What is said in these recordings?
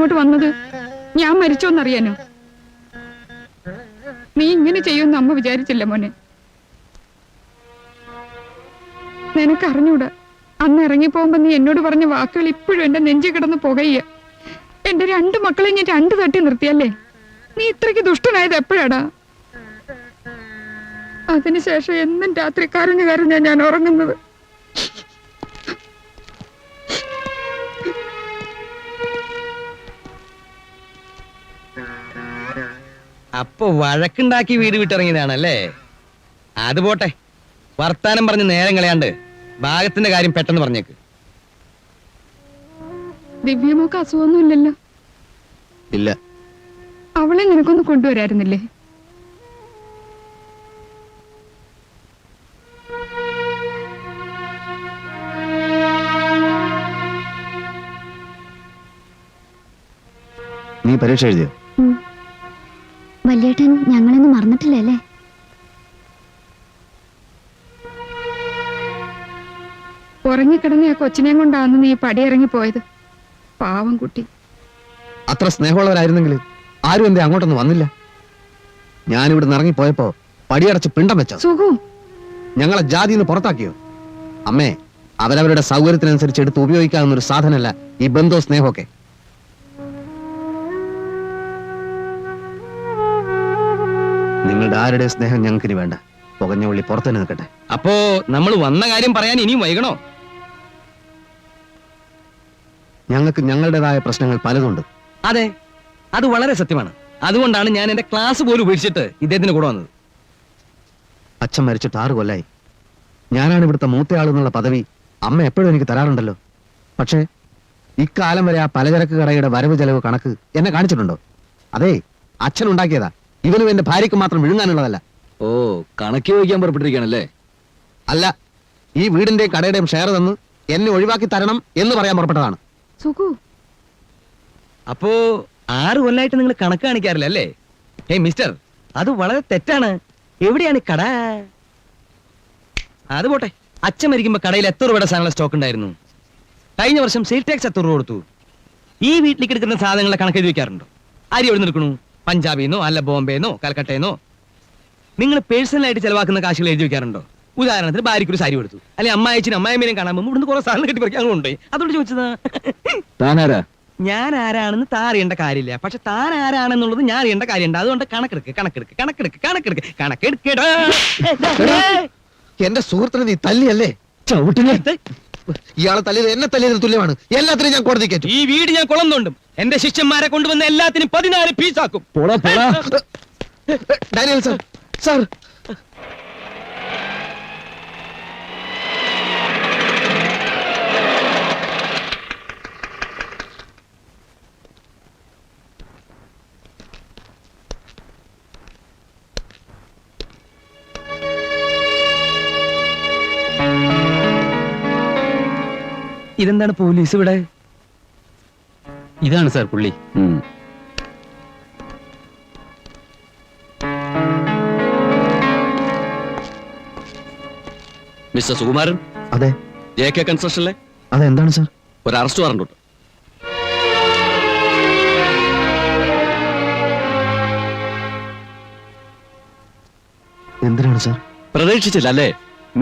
ഇങ്ങോട്ട് വന്നത്? ഞാൻ മരിച്ചോന്നറിയാനോ? നീ ഇങ്ങനെ ചെയ്യുമെന്ന് അമ്മ വിചാരിച്ചില്ല മോനെ. നിനക്കറിഞ്ഞൂടാ, അന്ന് ഇറങ്ങിപ്പോകുമ്പോ നീ എന്നോട് പറഞ്ഞ വാക്കുകൾ ഇപ്പോഴും എന്റെ നെഞ്ചി കിടന്ന് പുകയ്യ. എന്റെ 2 മക്കളെ ഞാൻ 2 തട്ടി നിർത്തിയല്ലേ? നീ ഇത്രയ്ക്ക് ദുഷ്ടനായത് എപ്പോഴാടാ? അതിനുശേഷം എന്നും രാത്രി കരഞ്ഞു ഞാൻ ഉറങ്ങുന്നത്. അപ്പൊ വഴക്കുണ്ടാക്കി വീട് വിട്ടിറങ്ങിയതാണല്ലേ? അത് പോട്ടെ, വർത്താനം പറഞ്ഞ് നേരം കളയാണ്ട് ഭാഗത്തിന്റെ കാര്യം പെട്ടെന്ന് പറഞ്ഞേക്ക്. ദിവ്യമോക്ക് അസുഖമൊന്നുമില്ലല്ലോ? ഇല്ല. അവളെ നിനക്കൊന്ന് കൊണ്ടുവരായിരുന്നില്ലേ? നീ പരീക്ഷ എഴുതിയോ? വല്യേട്ടൻ ഞങ്ങളൊന്നും മറന്നിട്ടില്ലല്ലേ? ഉറങ്ങിക്കിടന്ന ആ കൊച്ചിനെയും കൊണ്ടാണ് നീ പടിയിറങ്ങി പോയത്. പാവം കുട്ടി. അത്ര സ്നേഹമുള്ളവരായിരുന്നെങ്കിൽ ആരും എന്തേ അങ്ങോട്ടൊന്നും വന്നില്ല? ഞാനിവിടെ ഇറങ്ങിപ്പോയപ്പോ പടിയടച്ച് പിണ്ടം വെച്ചോ? സുഖു, ഞങ്ങളെ ജാതിന്ന് പുറത്താക്കിയോ? അമ്മേ, അവരവരുടെ സൗകര്യത്തിനനുസരിച്ച് എടുത്ത് ഉപയോഗിക്കാവുന്ന ഒരു സാധനമല്ല ഈ ബന്ധവും സ്നേഹമൊക്കെ. നിങ്ങളുടെ ആരുടെ സ്നേഹം ഞങ്ങൾക്കിനി വേണ്ട. പുകഞ്ഞ ഉള്ളി പുറത്തുതന്നെ നിൽക്കട്ടെ. അപ്പോ നമ്മൾ വന്ന കാര്യം പറയാൻ ഇനിയും വൈകണോ? ഞങ്ങൾക്ക് ഞങ്ങളുടേതായ പ്രശ്നങ്ങൾ പലതുണ്ട്. അതെ, അത് വളരെ സത്യമാണ്. അതുകൊണ്ടാണ് ഞാൻ എന്റെ ക്ലാസ് പോലും ഉപേക്ഷിച്ചിട്ട് ഇദ്ദേഹത്തിന് കൂടെ വന്നത്. അച്ഛൻ മരിച്ചിട്ട് 6 കൊല്ലായി. ഞാനാണ് ഇവിടുത്തെ മൂത്തയാളെന്നുള്ള പദവി അമ്മ എപ്പോഴും എനിക്ക് തരാറുണ്ടല്ലോ. പക്ഷേ ഇക്കാലം വരെ ആ പലചരക്ക് കടയുടെ വരവ് ചെലവ് കണക്ക് എന്നെ കാണിച്ചിട്ടുണ്ടോ? അതെ, അച്ഛൻ ഉണ്ടാക്കിയതാ. ഇവനും എന്റെ ഭാര്യയ്ക്ക് മാത്രം വിഴുങ്ങാനുള്ളതല്ല. ഓ, കണക്ക് ചോദിക്കാൻ പുറപ്പെട്ടിരിക്കുകയാണല്ലേ? അല്ല, ഈ വീടിന്റെയും കടയുടെയും ഷെയർ തന്ന് എന്നെ ഒഴിവാക്കി തരണം എന്ന് പറയാൻ പുറപ്പെട്ടതാണ്. സുഖു, അപ്പോ 6 കൊല്ലായിട്ട് നിങ്ങൾ കണക്ക് കാണിക്കാറില്ല അല്ലേ? ഏയ് മിസ്റ്റർ, അത് വളരെ തെറ്റാണ്. എവിടെയാണ് കട? അത് പോട്ടെ, അച്ഛൻ മരിക്കുമ്പോ കടയിൽ എത്ര രൂപയുടെ സാധനങ്ങളുടെ സ്റ്റോക്ക് ഉണ്ടായിരുന്നു? കഴിഞ്ഞ വർഷം സെയിൽ ടാക്സ് എത്ര രൂപ കൊടുത്തു? ഈ വീട്ടിലേക്ക് എടുക്കുന്ന സാധനങ്ങളുടെ കണക്ക് എഴുതി വെക്കാറുണ്ടോ? അരി എവിടെ നിൽക്കണു? പഞ്ചാബിന്നോ അല്ല ബോംബെന്നോ കൽക്കട്ടയെന്നോ? നിങ്ങൾ പേഴ്സണലായിട്ട് ചെലവാക്കുന്ന കാശുകൾ എഴുതി വെക്കാറുണ്ടോ? ഉദാഹരണത്തിന് ഭാര്യയ്ക്കൊരു സാരി കൊടുത്തു, അല്ലെ അമ്മായച്ചിനും അമ്മായിമ്മേനെയും കാണാൻ പോകുമ്പോൾ ഇവിടുന്ന് കുറെ സാധനം കെട്ടി പറിക്കാൻ കൊണ്ടുപോയി. അതുകൊണ്ട് ചോദിച്ചതാ. ഞാൻ ആരാണെന്ന് താൻ അറിയേണ്ട കാര്യമില്ല, പക്ഷെ താൻ ആരാണെന്നുള്ളത് ഞാൻ അറിയേണ്ട കാര്യമുണ്ട്. അതുകൊണ്ട് കണക്കെടുക്കടാ. എന്റെ സുഹൃത്തിനെ നീ തല്ലിയല്ലേ? ഇയാളെ തല്ലിയത് എന്നെ തല്ലിയതിന് തുല്യമാണ്. എല്ലാത്തിനും ഞാൻ കോടതി കയറ്റും. ഈ വീട് ഞാൻ കുളം തോണ്ടും. എന്റെ ശിഷ്യന്മാരെ കൊണ്ടുവന്ന എല്ലാത്തിനും 14 പീസാക്കും. ഡാനിയൽ സർ, സർ, ഇതെന്താണ് പോലീസ് ഇവിടെ? ഇതാണ് സാർ പുള്ളി. മിസ്റ്റർ സുകുമാരൻ? അതെ. JK കൺസ്ട്രക്ഷനിലെ? അതെ, എന്താണ് സാർ? ഒരു അറസ്റ്റ് വാറണ്ട് ഉണ്ട്. എന്തിനാണ് സാർ? പ്രതീക്ഷിച്ചില്ല അല്ലേ?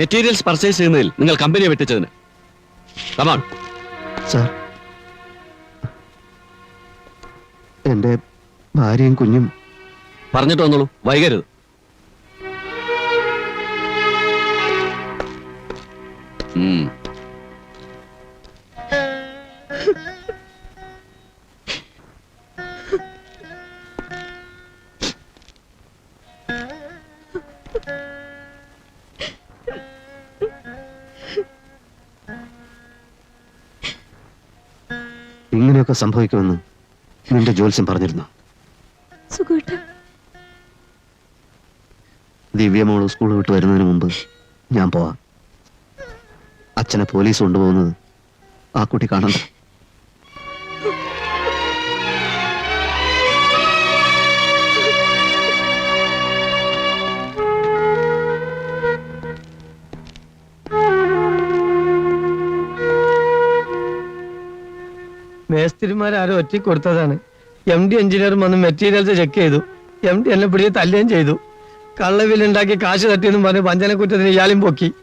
മെറ്റീരിയൽസ് പർച്ചേസ് ചെയ്യുന്നതിൽ നിങ്ങൾ കമ്പനിയെ വെട്ടിച്ചതിന്. കമാൺ സാർ, എന്റെ ഭാര്യയും കുഞ്ഞും. പറഞ്ഞിട്ട് വന്നോളൂ, വൈകരുത്. ഇങ്ങനെയൊക്കെ സംഭവിക്കുമെന്ന് നിന്റെ ജ്യോത്സ്യം പറഞ്ഞിരുന്നു. ദിവ്യമോള് സ്കൂൾ വിട്ട് വരുന്നതിന് മുമ്പ് ഞാൻ പോവാം. അച്ഛനെ പോലീസ് കൊണ്ടുപോകുന്നത് ആ കുട്ടി കാണണ്ട. മേസ്തിരിമാരും ഒറ്റയ്ക്ക് കൊടുത്തതാണ്. MD എഞ്ചിനീയറും വന്ന് മെറ്റീരിയൽസ് ചെക്ക് ചെയ്തു. MD എന്നെ പിടിച്ച് തല്ലുകയും ചെയ്തു. കള്ളവില്ലുണ്ടാക്കി കാശ് തട്ടിയെന്നും പറഞ്ഞ് വഞ്ചന കുറ്റത്തിന് ഇയാളും പൊക്കി.